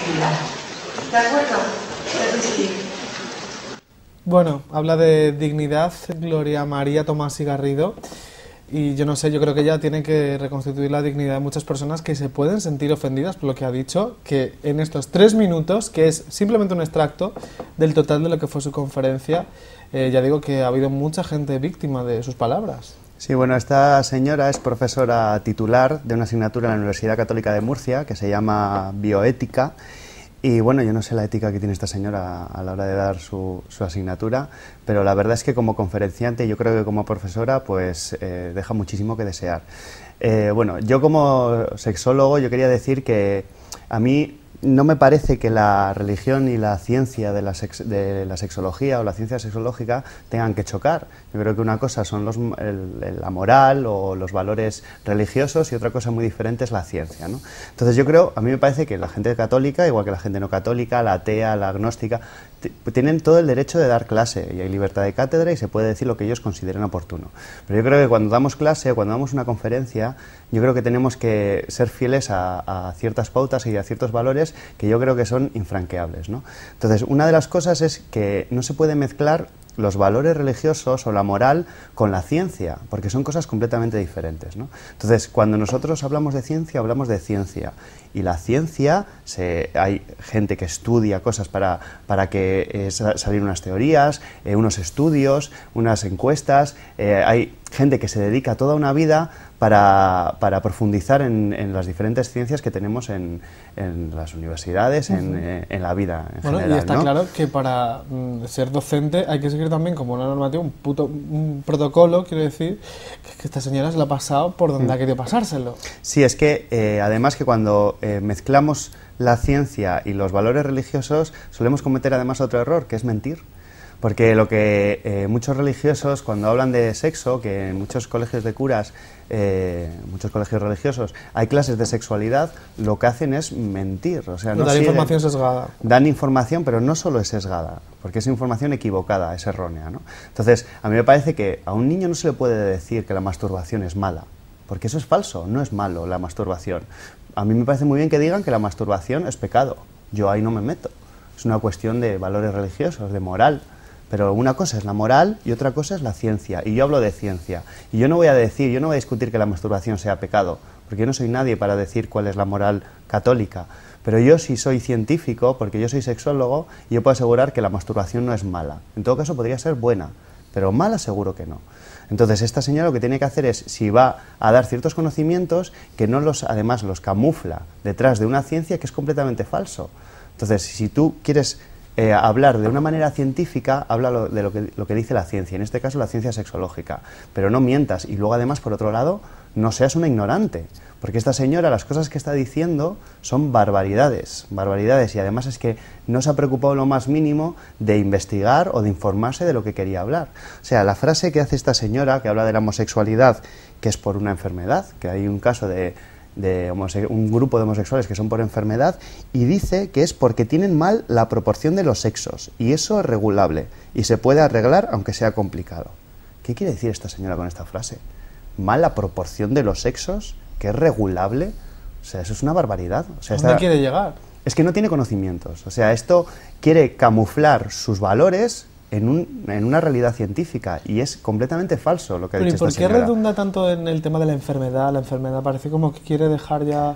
dignidad. ¿De acuerdo? Sí. Bueno, habla de dignidad Gloria María Tomás y Garrido. Y yo no sé, yo creo que ella tiene que reconstituir la dignidad de muchas personas que se pueden sentir ofendidas por lo que ha dicho, que en estos 3 minutos, que es simplemente un extracto del total de lo que fue su conferencia, ya digo que ha habido mucha gente víctima de sus palabras. Sí, bueno, esta señora es profesora titular de una asignatura en la Universidad Católica de Murcia que se llama Bioética. Y bueno, yo no sé la ética que tiene esta señora a la hora de dar su asignatura, pero la verdad es que como conferenciante, yo creo que como profesora, pues deja muchísimo que desear. Bueno, yo como sexólogo, yo quería decir que a mí no me parece que la religión y la ciencia de la sexología o la ciencia sexológica tengan que chocar. Yo creo que una cosa son la moral o los valores religiosos y otra cosa muy diferente es la ciencia, ¿no? Entonces yo creo, a mí me parece que la gente católica, igual que la gente no católica, la atea, la agnóstica, tienen todo el derecho de dar clase y hay libertad de cátedra y se puede decir lo que ellos consideren oportuno. Pero yo creo que cuando damos clase o cuando damos una conferencia, yo creo que tenemos que ser fieles a ciertas pautas y a ciertos valores que yo creo que son infranqueables, ¿no? Entonces, una de las cosas es que no se puede mezclar los valores religiosos o la moral con la ciencia, porque son cosas completamente diferentes, ¿no? Entonces, cuando nosotros hablamos de ciencia, hablamos de ciencia. Y la ciencia, hay gente que estudia cosas para que salir unas teorías, unos estudios, unas encuestas, hay gente que se dedica toda una vida para profundizar en las diferentes ciencias que tenemos en las universidades, en la vida en general. Y está, ¿no? claro que para ser docente hay que seguir también como una normativa, un protocolo, quiero decir, que esta señora se lo ha pasado por donde ha querido pasárselo. Sí, es que además que cuando mezclamos la ciencia y los valores religiosos solemos cometer además otro error, que es mentir. Porque lo que muchos religiosos, cuando hablan de sexo, que en muchos colegios de curas, muchos colegios religiosos, hay clases de sexualidad, lo que hacen es mentir. O sea, no dan información sesgada. Dan información, pero no solo es sesgada, porque es información equivocada, es errónea, ¿no? Entonces, a mí me parece que a un niño no se le puede decir que la masturbación es mala, porque eso es falso, no es malo la masturbación. A mí me parece muy bien que digan que la masturbación es pecado. Yo ahí no me meto. Es una cuestión de valores religiosos, de moral. Pero una cosa es la moral y otra cosa es la ciencia. Y yo hablo de ciencia. Y yo no voy a discutir que la masturbación sea pecado, porque yo no soy nadie para decir cuál es la moral católica. Pero yo sí soy científico, porque yo soy sexólogo, y yo puedo asegurar que la masturbación no es mala. En todo caso podría ser buena, pero mala seguro que no. Entonces esta señora lo que tiene que hacer es, si va a dar ciertos conocimientos, que no además los camufla detrás de una ciencia que es completamente falso. Entonces, si tú quieres hablar de una manera científica, habla de lo que dice la ciencia, en este caso la ciencia sexológica, pero no mientas. Y luego además, por otro lado, no seas una ignorante, porque esta señora, las cosas que está diciendo son barbaridades, y además es que no se ha preocupado lo más mínimo de investigar o de informarse de lo que quería hablar. O sea, la frase que hace esta señora, que habla de la homosexualidad, que es por una enfermedad, que hay un caso de un grupo de homosexuales que son por enfermedad, y dice que es porque tienen mal la proporción de los sexos, y eso es regulable, y se puede arreglar aunque sea complicado. ¿Qué quiere decir esta señora con esta frase? ¿Mal la proporción de los sexos? ¿Que es regulable? O sea, eso es una barbaridad. O sea, ¿Dónde quiere llegar? Es que no tiene conocimientos. O sea, esto quiere camuflar sus valores en una realidad científica, y es completamente falso lo que ha dicho esta señora. ¿Por qué redunda tanto en el tema de la enfermedad? La enfermedad parece como que quiere dejar ya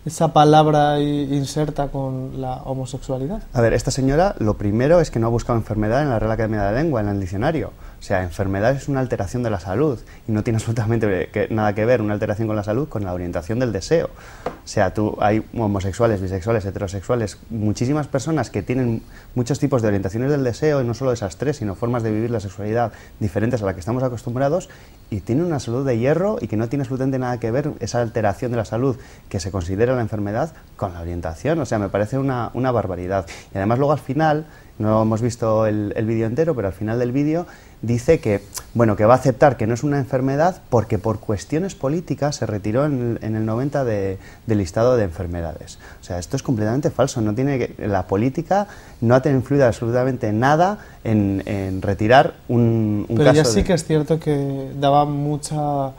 esa palabra inserta con la homosexualidad. A ver, esta señora lo primero es que no ha buscado enfermedad en la Real Academia de la Lengua, en el diccionario. O sea, enfermedad es una alteración de la salud y no tiene absolutamente nada que ver una alteración con la salud con la orientación del deseo. O sea, hay homosexuales, bisexuales, heterosexuales, muchísimas personas que tienen muchos tipos de orientaciones del deseo, y no solo esas tres, sino formas de vivir la sexualidad diferentes a la que estamos acostumbrados, y tienen una salud de hierro y que no tiene absolutamente nada que ver esa alteración de la salud que se considera la enfermedad con la orientación. O sea, me parece una barbaridad. Y además luego al final, no hemos visto el vídeo entero, pero al final del vídeo dice que, bueno, que va a aceptar que no es una enfermedad porque por cuestiones políticas se retiró en el 90 del listado de enfermedades. O sea, esto es completamente falso. La política no ha influido absolutamente nada en retirar un caso. Pero ya sí que es cierto que daba mucha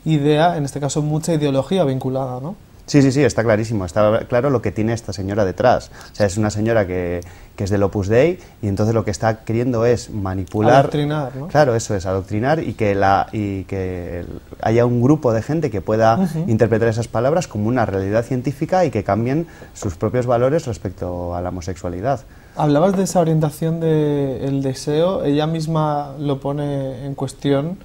idea, en este caso mucha ideología vinculada, ¿no? Sí, está clarísimo. Está claro lo que tiene esta señora detrás. O sea, es una señora que es del Opus Dei y entonces lo que está queriendo es manipular... Adoctrinar, ¿no? Claro, eso es, adoctrinar y que haya un grupo de gente que pueda interpretar esas palabras como una realidad científica y que cambien sus propios valores respecto a la homosexualidad. Hablabas de esa orientación del deseo, ella misma lo pone en cuestión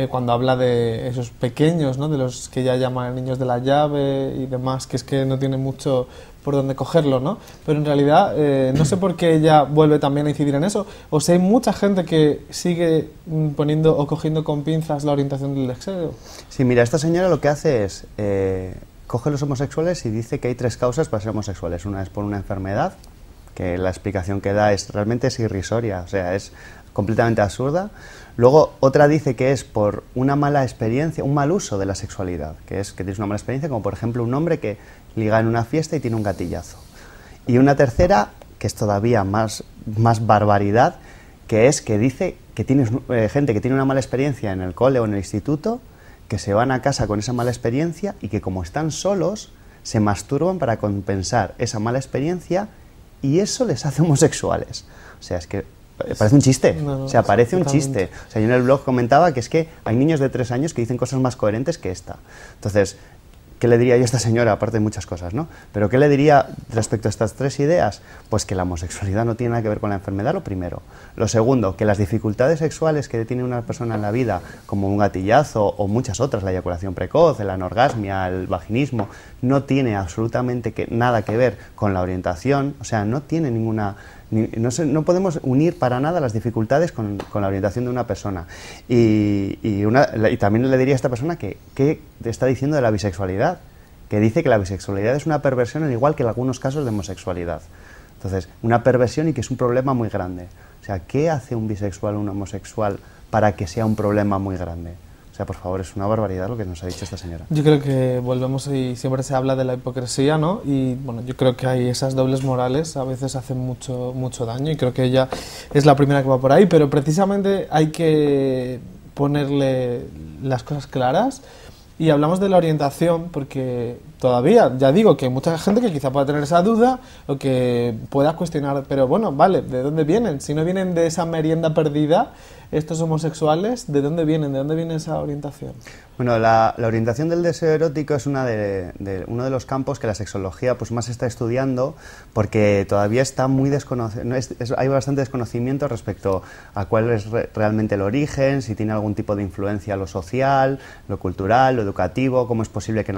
cuando habla de esos pequeños, ¿no? De los que ella llama niños de la llave y demás, que es que no tiene mucho por dónde cogerlo, ¿no? Pero en realidad no sé por qué ella vuelve también a incidir en eso, o si hay mucha gente que sigue poniendo o cogiendo con pinzas la orientación del deseo. Sí, mira, esta señora lo que hace es coge los homosexuales y dice que hay 3 causas para ser homosexuales. Una es por una enfermedad, que la explicación que da realmente es irrisoria, o sea, es completamente absurda. Luego otra dice que es por una mala experiencia, un mal uso de la sexualidad, que es que tienes una mala experiencia, como por ejemplo un hombre que liga en una fiesta y tiene un gatillazo. Y una tercera, que es todavía más barbaridad, que es que dice que tienes gente que tiene una mala experiencia en el cole o en el instituto, que se van a casa con esa mala experiencia y que como están solos, se masturban para compensar esa mala experiencia y eso les hace homosexuales. O sea, es que parece un chiste, No, o sea, parece un totalmente. chiste. O sea, yo en el blog comentaba que es que hay niños de 3 años que dicen cosas más coherentes que esta. Entonces, ¿qué le diría yo a esta señora? Aparte de muchas cosas, ¿no? Pero ¿qué le diría respecto a estas 3 ideas? Pues que la homosexualidad no tiene nada que ver con la enfermedad, lo primero. Lo segundo, que las dificultades sexuales que tiene una persona en la vida, como un gatillazo o muchas otras, la eyaculación precoz, la anorgasmia, el vaginismo, no tiene absolutamente nada que ver con la orientación, o sea, no tiene ninguna... No podemos unir para nada las dificultades con la orientación de una persona. Y también le diría a esta persona que está diciendo de la bisexualidad, que dice que la bisexualidad es una perversión al igual que en algunos casos de homosexualidad. Entonces, una perversión y que es un problema muy grande. O sea, ¿qué hace un bisexual o un homosexual para que sea un problema muy grande? O sea, por favor, es una barbaridad lo que nos ha dicho esta señora. Yo creo que volvemos y siempre se habla de la hipocresía, ¿no? Y bueno, yo creo que hay esas dobles morales, a veces hacen mucho daño y creo que ella es la primera que va por ahí, pero precisamente hay que ponerle las cosas claras y hablamos de la orientación porque todavía, ya digo, que hay mucha gente que quizá pueda tener esa duda o que pueda cuestionar, pero bueno, vale, ¿de dónde vienen? Si no vienen de esa merienda perdida, estos homosexuales, ¿de dónde vienen? ¿De dónde viene esa orientación? Bueno, la orientación del deseo erótico es uno de los campos que la sexología pues más está estudiando porque todavía está muy desconocido, hay bastante desconocimiento respecto a cuál es realmente el origen, si tiene algún tipo de influencia lo social, lo cultural, lo educativo, cómo es posible que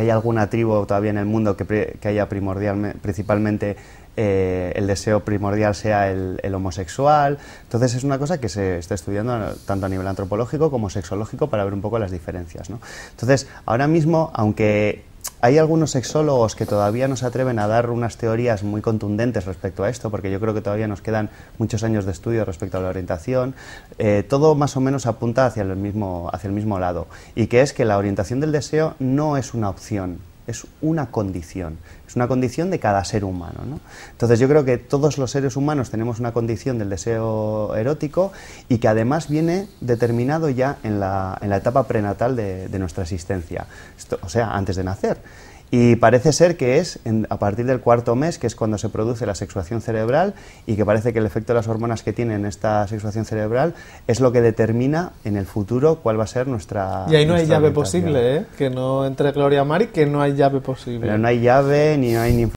haya alguna tribu todavía en el mundo que haya principalmente el deseo primordial sea el homosexual. Entonces es una cosa que se está estudiando tanto a nivel antropológico como sexológico para ver un poco las diferencias, ¿no? Entonces, ahora mismo, aunque hay algunos sexólogos que todavía no se atreven a dar unas teorías muy contundentes respecto a esto, porque yo creo que todavía nos quedan muchos años de estudio respecto a la orientación, todo más o menos apunta hacia el mismo lado, y que es que la orientación del deseo no es una opción, es una condición de cada ser humano, ¿no? Entonces yo creo que todos los seres humanos tenemos una condición del deseo erótico y que además viene determinado ya en la etapa prenatal de nuestra existencia, o sea, antes de nacer. Y parece ser que es a partir del 4º mes, que es cuando se produce la sexuación cerebral, y que parece que el efecto de las hormonas que tienen esta sexuación cerebral es lo que determina en el futuro cuál va a ser nuestra Y ahí no hay llave orientación. posible, ¿eh? Que no entre Gloria Mari, que no hay llave posible. Pero no hay llave, ni hay ni